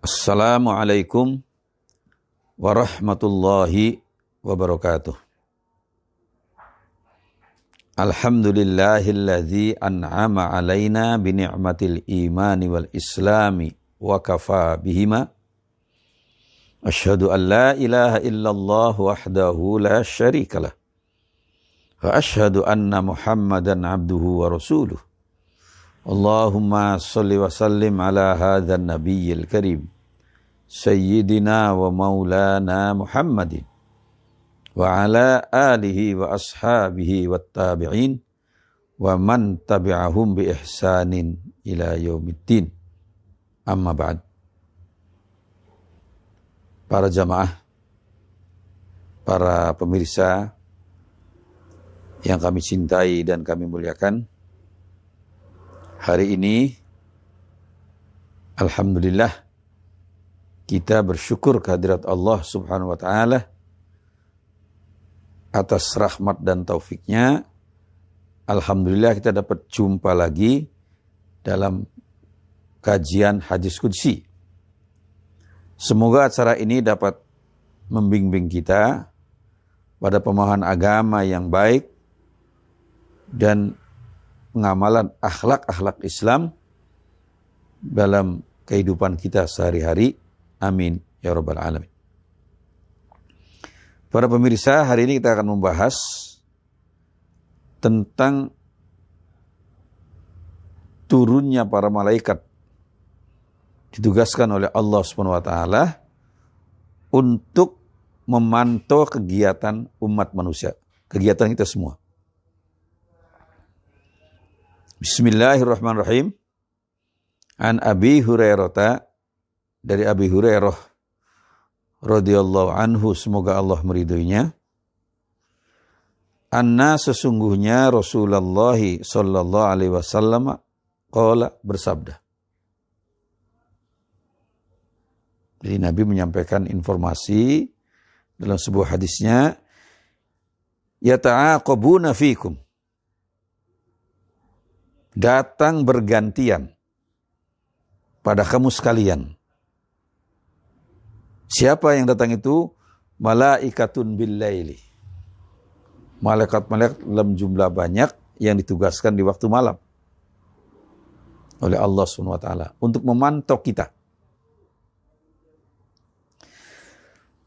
Assalamualaikum warahmatullahi wabarakatuh. Alhamdulillahilladzi an'ama alaina bini'matil imani wal islami wa kafa bihima. Asyhadu an la ilaha illallah wahdahu la syarikalah. Wa asyhadu anna Muhammadan abduhu wa rasuluh. Allahumma salli wa sallim ala hadzal nabiyyil karim sayyidina wa maulana Muhammadin wa ala alihi wa ashabihi wat tabi'in wa man tabi'ahum bi ihsanin ila yaumiddin. Amma ba'd. Para jamaah, para pemirsa yang kami cintai dan kami muliakan, hari ini alhamdulillah kita bersyukur kehadirat Allah Subhanahu wa taala atas rahmat dan taufiknya. Alhamdulillah kita dapat jumpa lagi dalam kajian hadis qudsi. Semoga acara ini dapat membimbing kita pada pemahaman agama yang baik dan pengamalan akhlak-akhlak Islam dalam kehidupan kita sehari-hari. Amin ya rabbal alamin. Para pemirsa, hari ini kita akan membahas tentang turunnya para malaikat ditugaskan oleh Allah Subhanahu wa taala untuk memantau kegiatan umat manusia, kegiatan kita semua. Bismillahirrahmanirrahim. An Abi Hurairah, dari Abi Hurairah radhiyallahu anhu, semoga Allah meridhoinya. Anna, sesungguhnya Rasulullah sallallahu alaihi wasallam qala, bersabda. Jadi Nabi menyampaikan informasi dalam sebuah hadisnya, yata'aqabuna fikum, datang bergantian pada kamu sekalian. Siapa yang datang itu? Malaikatun bil-laili, malaikat-malaikat dalam jumlah banyak yang ditugaskan di waktu malam oleh Allah Subhanahu wa taala untuk memantau kita.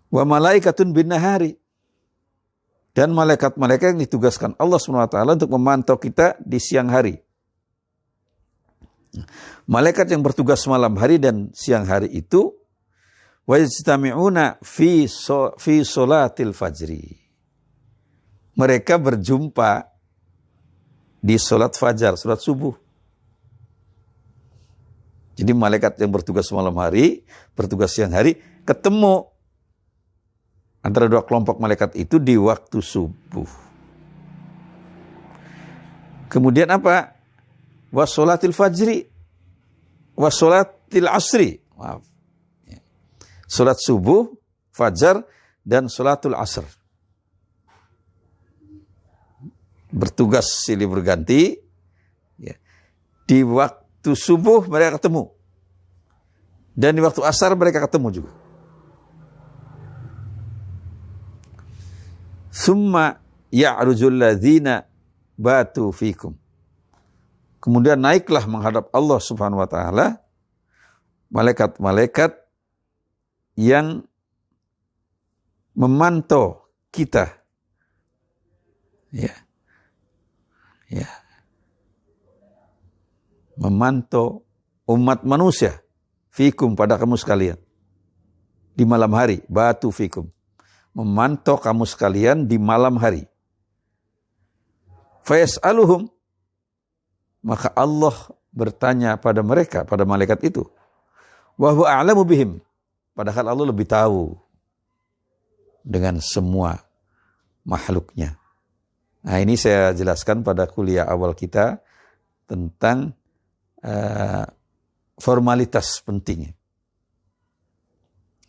Wa malaikatun bin nahari, dan malaikat-malaikat yang ditugaskan Allah Subhanahu wa taala untuk memantau kita di siang hari. Malaikat yang bertugas malam hari dan siang hari itu wa yajtami'una fi sholatil fajri. Mereka berjumpa di salat fajar, salat subuh. Jadi malaikat yang bertugas malam hari, bertugas siang hari, ketemu antara dua kelompok malaikat itu di waktu subuh. Kemudian apa? Wassolatil fajri, wassolatil asri. Maaf. Salat subuh, fajar, dan salatul asr. Bertugas silih berganti. Di waktu subuh mereka ketemu. Dan di waktu asar mereka ketemu juga. Summa ya'rujul ladzina batu fikum. Kemudian naiklah menghadap Allah Subhanahu wa taala malaikat-malaikat yang memantau kita. Memantau umat manusia fikum, pada kamu sekalian di malam hari. Batu fikum, memantau kamu sekalian di malam hari. Fayas'aluhum, maka Allah bertanya pada mereka, pada malaikat itu. Wa huwa a'lamu bihim, padahal Allah lebih tahu dengan semua makhluknya. Nah, ini saya jelaskan pada kuliah awal kita tentang formalitas penting.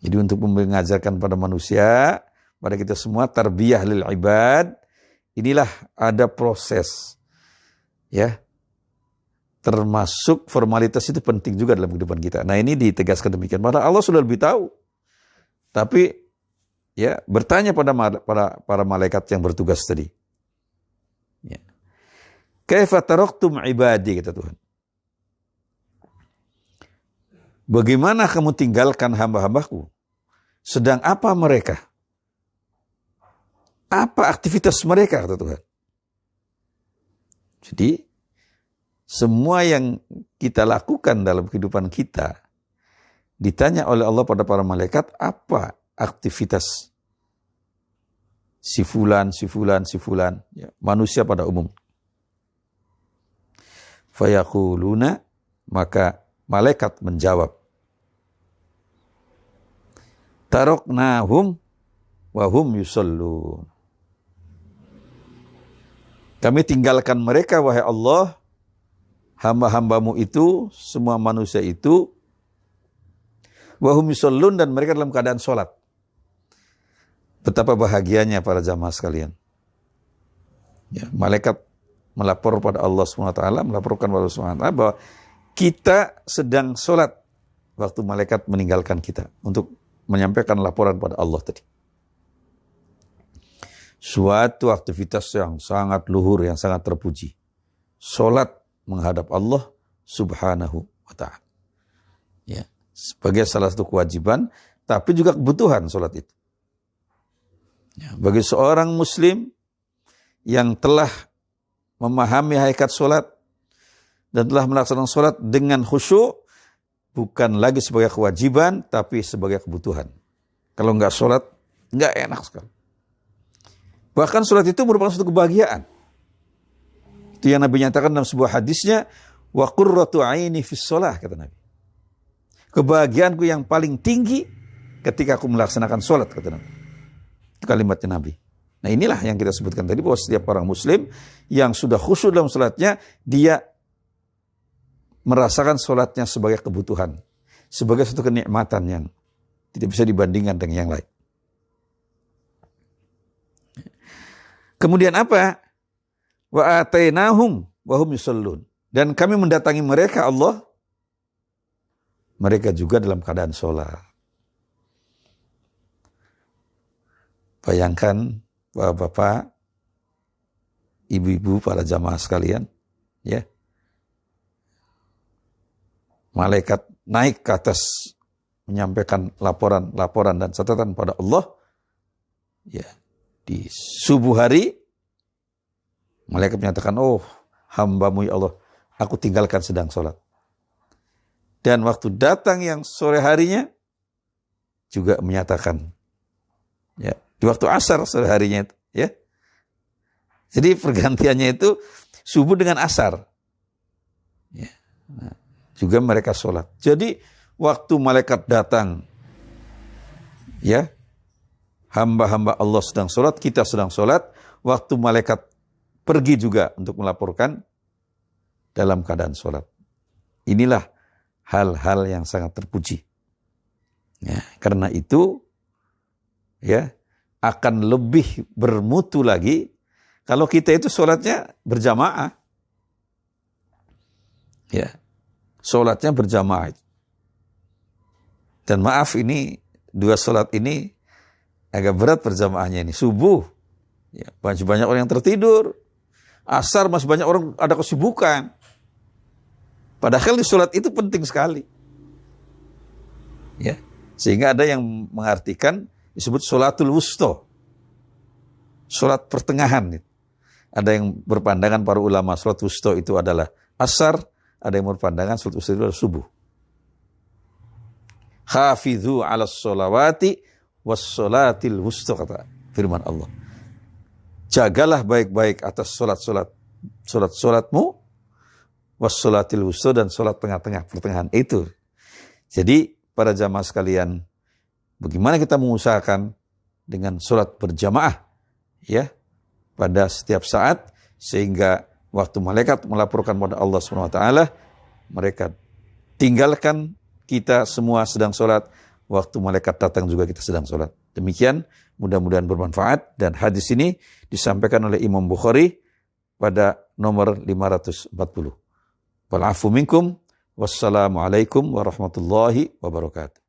Jadi untuk mengajarkan pada manusia, pada kita semua, tarbiyah lil ibad, inilah ada proses, ya, termasuk formalitas itu penting juga dalam kehidupan kita. Nah ini ditegaskan demikian. Padahal Allah sudah lebih tahu. Tapi ya bertanya pada para malaikat yang bertugas tadi. Ya. Kaifa taraktum ibadi, kata Tuhan. Bagaimana kamu tinggalkan hamba-hambaku? Sedang apa mereka? Apa aktivitas mereka, kata Tuhan. Jadi semua yang kita lakukan dalam kehidupan kita ditanya oleh Allah pada para malaikat, apa aktivitas si fulan, ya, manusia pada umum. Fayaquluna, maka malaikat menjawab, taraknahum wa hum yusallun. Kami tinggalkan mereka, wahai Allah, hamba-hambamu itu, semua manusia itu, wahum yusallun, dan mereka dalam keadaan sholat. Betapa bahagianya para jamaah sekalian. Ya, malaikat melapor pada Allah SWT, melaporkan pada Allah SWT bahwa kita sedang sholat waktu malaikat meninggalkan kita untuk menyampaikan laporan pada Allah tadi. Suatu aktivitas yang sangat luhur, yang sangat terpuji. Sholat menghadap Allah Subhanahu wa ta'ala. Ya, sebagai salah satu kewajiban, tapi juga kebutuhan sholat itu. Ya, bagi seorang muslim yang telah memahami hakikat sholat dan telah melaksanakan sholat dengan khusyuk, bukan lagi sebagai kewajiban, tapi sebagai kebutuhan. Kalau nggak sholat, nggak enak sekali. Bahkan sholat itu merupakan suatu kebahagiaan. Itu yang Nabi nyatakan dalam sebuah hadisnya, wa qurratu aini fis sholah, kata Nabi. Kebahagiaanku yang paling tinggi ketika aku melaksanakan sholat, kata Nabi. Itu kalimatnya Nabi. Nah inilah yang kita sebutkan tadi, bahwa setiap orang muslim yang sudah khusyuk dalam sholatnya, dia merasakan sholatnya sebagai kebutuhan, sebagai suatu kenikmatan yang tidak bisa dibandingkan dengan yang lain. Kemudian apa? Wa atainahum wa hum yusallun. Dan kami mendatangi mereka, Allah, mereka juga dalam keadaan sholat. Bayangkan bapak-bapak, ibu-ibu, para jamaah sekalian, ya. Malaikat naik ke atas menyampaikan laporan dan catatan pada Allah. Ya, di subuh hari malaikat menyatakan, oh hambamu ya Allah, aku tinggalkan sedang sholat. Dan waktu datang yang sore harinya juga menyatakan, ya, di waktu asar sore harinya itu, ya. Jadi pergantiannya itu subuh dengan asar. Ya. Nah, juga mereka sholat. Jadi waktu malaikat datang, ya, hamba-hamba Allah sedang sholat, kita sedang sholat. Waktu malaikat pergi juga untuk melaporkan dalam keadaan sholat. Inilah hal-hal yang sangat terpuji. Ya, karena itu, ya, akan lebih bermutu lagi kalau kita itu sholatnya berjamaah. Ya, sholatnya berjamaah. Dan maaf, ini dua sholat ini agak berat berjamaahnya ini. Subuh, ya, masih banyak orang yang tertidur. Asar masih banyak orang ada kesibukan. Padahal di sholat itu penting sekali. Ya, sehingga ada yang mengartikan disebut sholatul wusto. Sholat pertengahan. Ada yang berpandangan para ulama sholat wusto itu adalah asar. Ada yang berpandangan sholat wusto itu adalah subuh. Hafidhu ala sholawati was sholatil wusto, kata firman Allah. Jagalah baik-baik atas sholat-sholatmu, wassolatil wusta, dan sholat tengah-tengah, pertengahan itu. Jadi para jamaah sekalian, bagaimana kita mengusahakan dengan sholat berjamaah, ya, pada setiap saat, sehingga waktu malaikat melaporkan pada Allah SWT, mereka tinggalkan kita semua sedang sholat, waktu malaikat datang juga kita sedang sholat. Demikian, mudah-mudahan bermanfaat, dan hadis ini disampaikan oleh Imam Bukhari pada nomor 540. wal afu minkum. Wassalamualaikum warahmatullahi wabarakatuh.